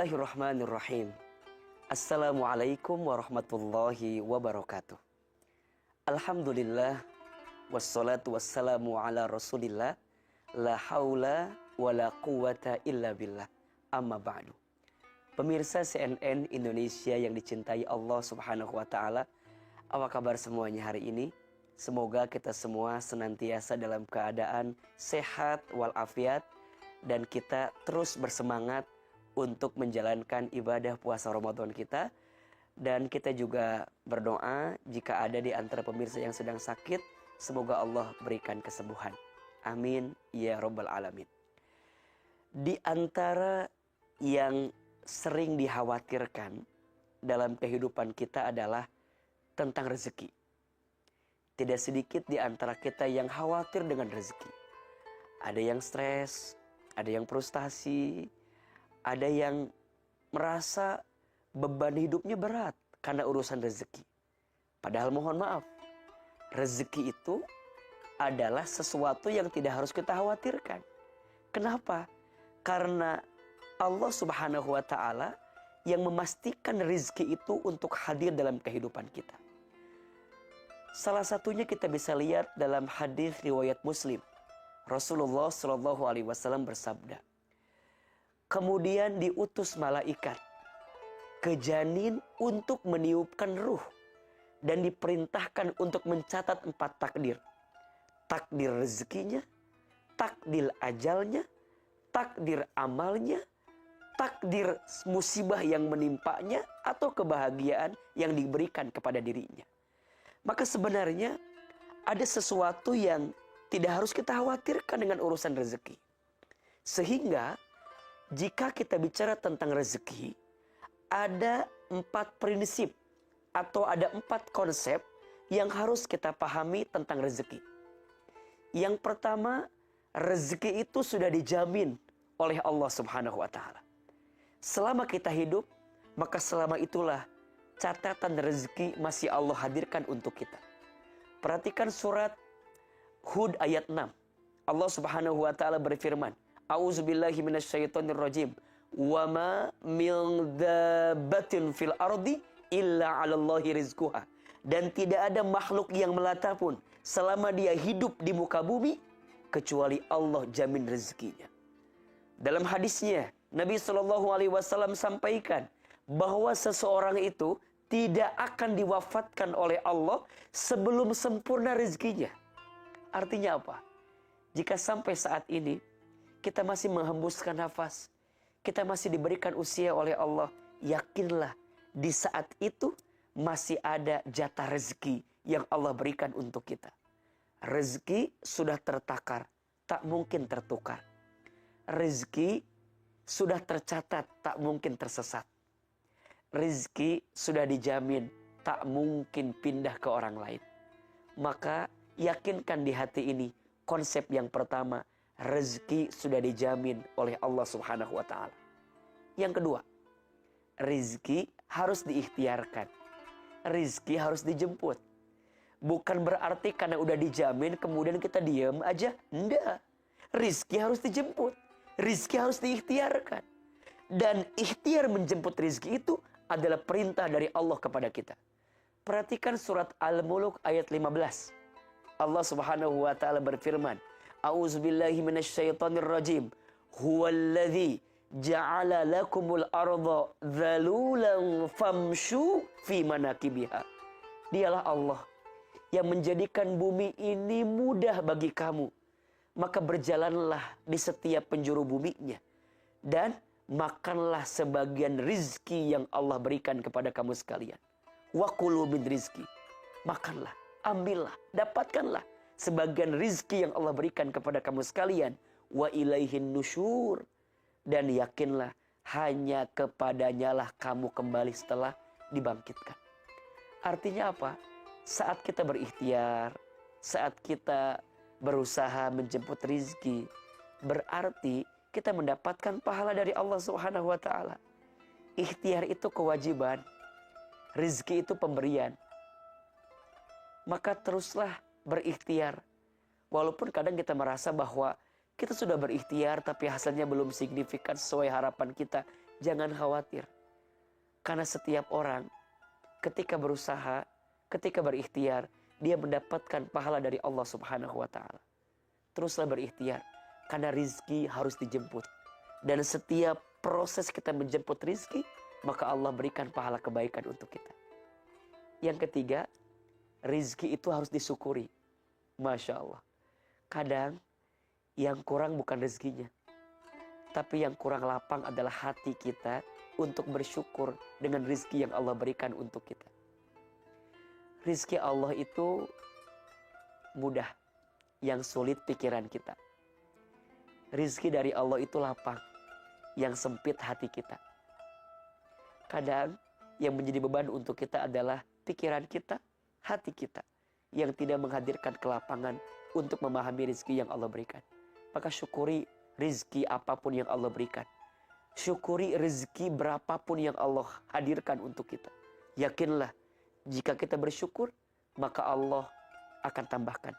Bismillahirrahmanirrahim. Assalamualaikum warahmatullahi wabarakatuh. Alhamdulillah, wassalatu wassalamu ala rasulillah, la haula wa la quwata illa billah, amma ba'du. Pemirsa CNN Indonesia yang dicintai Allah subhanahu wa ta'ala, apa kabar semuanya hari ini? Semoga kita semua senantiasa dalam keadaan sehat walafiat, dan kita terus bersemangat untuk menjalankan ibadah puasa Ramadan kita. Dan kita juga berdoa jika ada di antara pemirsa yang sedang sakit, semoga Allah berikan kesembuhan. Amin ya rabbal alamin. Di antara yang sering dikhawatirkan dalam kehidupan kita adalah tentang rezeki. Tidak sedikit di antara kita yang khawatir dengan rezeki. Ada yang stres, ada yang frustasi, ada yang merasa beban hidupnya berat karena urusan rezeki. Padahal mohon maaf, rezeki itu adalah sesuatu yang tidak harus kita khawatirkan. Kenapa? Karena Allah subhanahu wa ta'ala yang memastikan rezeki itu untuk hadir dalam kehidupan kita. Salah satunya kita bisa lihat dalam hadis riwayat Muslim. Rasulullah SAW bersabda, kemudian diutus malaikat ke janin untuk meniupkan ruh dan diperintahkan untuk mencatat 4 takdir. Takdir rezekinya, takdir ajalnya, takdir amalnya, takdir musibah yang menimpanya, atau kebahagiaan yang diberikan kepada dirinya. Maka sebenarnya ada sesuatu yang tidak harus kita khawatirkan dengan urusan rezeki. Sehingga jika kita bicara tentang rezeki, ada 4 prinsip atau ada 4 konsep yang harus kita pahami tentang rezeki. Yang pertama, rezeki itu sudah dijamin oleh Allah subhanahu wa ta'ala. Selama kita hidup, maka selama itulah catatan rezeki masih Allah hadirkan untuk kita. Perhatikan surat Hud ayat 6. Allah subhanahu wa ta'ala berfirman, A'udzubillahi minasyaitonirrajim. Wa ma min dabbatin fil ardi illa 'alallahi rizquha. Dan tidak ada makhluk yang melata pun selama dia hidup di muka bumi kecuali Allah jamin rezekinya. Dalam hadisnya Nabi SAW sampaikan bahwa seseorang itu tidak akan diwafatkan oleh Allah sebelum sempurna rezekinya. Artinya apa? Jika sampai saat ini kita masih menghembuskan nafas, kita masih diberikan usia oleh Allah, yakinlah di saat itu masih ada jatah rezeki yang Allah berikan untuk kita. Rezeki sudah tertakar, tak mungkin tertukar. Rezeki sudah tercatat, tak mungkin tersesat. Rezeki sudah dijamin, tak mungkin pindah ke orang lain. Maka yakinkan di hati ini konsep yang pertama, rezeki sudah dijamin oleh Allah subhanahu wa ta'ala. Yang kedua, rezeki harus diikhtiarkan. Rezeki harus dijemput. Bukan berarti karena udah dijamin kemudian kita diam aja. Enggak. Rezeki harus dijemput. Rezeki harus diikhtiarkan. Dan ikhtiar menjemput rezeki itu adalah perintah dari Allah kepada kita. Perhatikan surat Al-Muluk ayat 15. Allah subhanahu wa ta'ala berfirman, A'udzubillahi minasyaitonirrajim. Huwallazi ja'ala lakumul arda dhalulan famshu fi manakibiha. Dialah Allah yang menjadikan bumi ini mudah bagi kamu. Maka berjalanlah di setiap penjuru buminya. Dan makanlah sebagian rizki yang Allah berikan kepada kamu sekalian. Wa kulu min rizki. Makanlah, ambillah, dapatkanlah sebagian rizki yang Allah berikan kepada kamu sekalian. Wa ilaihin nusyur. Dan yakinlah hanya kepadanya lah kamu kembali setelah dibangkitkan. Artinya apa? Saat kita berikhtiar, saat kita berusaha menjemput rizki, berarti kita mendapatkan pahala dari Allah subhanahu wa ta'ala. Ikhtiar itu kewajiban, rizki itu pemberian. Maka teruslah berikhtiar. Walaupun kadang kita merasa bahwa kita sudah berikhtiar tapi hasilnya belum signifikan sesuai harapan kita. Jangan khawatir. Karena setiap orang ketika berusaha, ketika berikhtiar, dia mendapatkan pahala dari Allah Subhanahu wa taala. Teruslah berikhtiar karena rizki harus dijemput. Dan setiap proses kita menjemput rizki, maka Allah berikan pahala kebaikan untuk kita. Yang ketiga, rizki itu harus disyukuri. Masya Allah. Kadang yang kurang bukan rezekinya, tapi yang kurang lapang adalah hati kita untuk bersyukur dengan rizki yang Allah berikan untuk kita. Rizki Allah itu mudah, yang sulit pikiran kita. Rizki dari Allah itu lapang, yang sempit hati kita. Kadang yang menjadi beban untuk kita adalah pikiran kita, hati kita, yang tidak menghadirkan kelapangan untuk memahami rizki yang Allah berikan. Maka syukuri rizki apapun yang Allah berikan. Syukuri rizki berapapun yang Allah hadirkan untuk kita. Yakinlah, jika kita bersyukur, maka Allah akan tambahkan.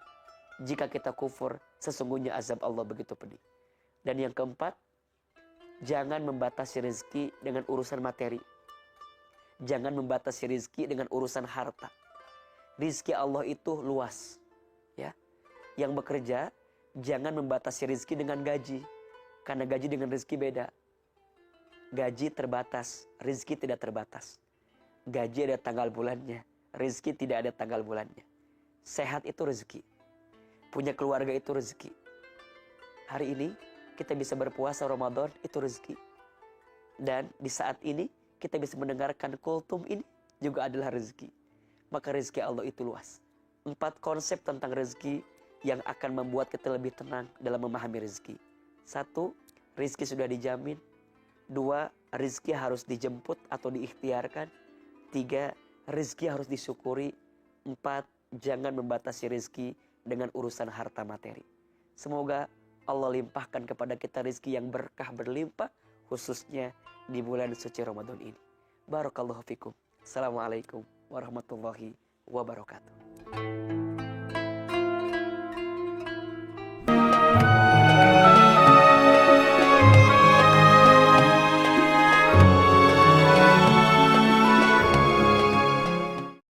Jika kita kufur, sesungguhnya azab Allah begitu pedih. Dan yang keempat, jangan membatasi rizki dengan urusan materi. Jangan membatasi rizki dengan urusan harta. Rizki Allah itu luas. Ya. Yang bekerja, jangan membatasi rizki dengan gaji. Karena gaji dengan rizki beda. Gaji terbatas, rizki tidak terbatas. Gaji ada tanggal bulannya, rizki tidak ada tanggal bulannya. Sehat itu rezeki. Punya keluarga itu rezeki. Hari ini kita bisa berpuasa Ramadan, itu rezeki. Dan di saat ini kita bisa mendengarkan kultum ini juga adalah rezeki. Maka rezeki Allah itu luas. 4 konsep tentang rezeki yang akan membuat kita lebih tenang dalam memahami rezeki. 1, rezeki sudah dijamin. 2, rezeki harus dijemput atau diikhtiarkan. 3, rezeki harus disyukuri. 4, jangan membatasi rezeki dengan urusan harta materi. Semoga Allah limpahkan kepada kita rezeki yang berkah berlimpah, khususnya di bulan suci Ramadan ini. Barakallahu fikum. Assalamualaikum warahmatullahi wabarakatuh.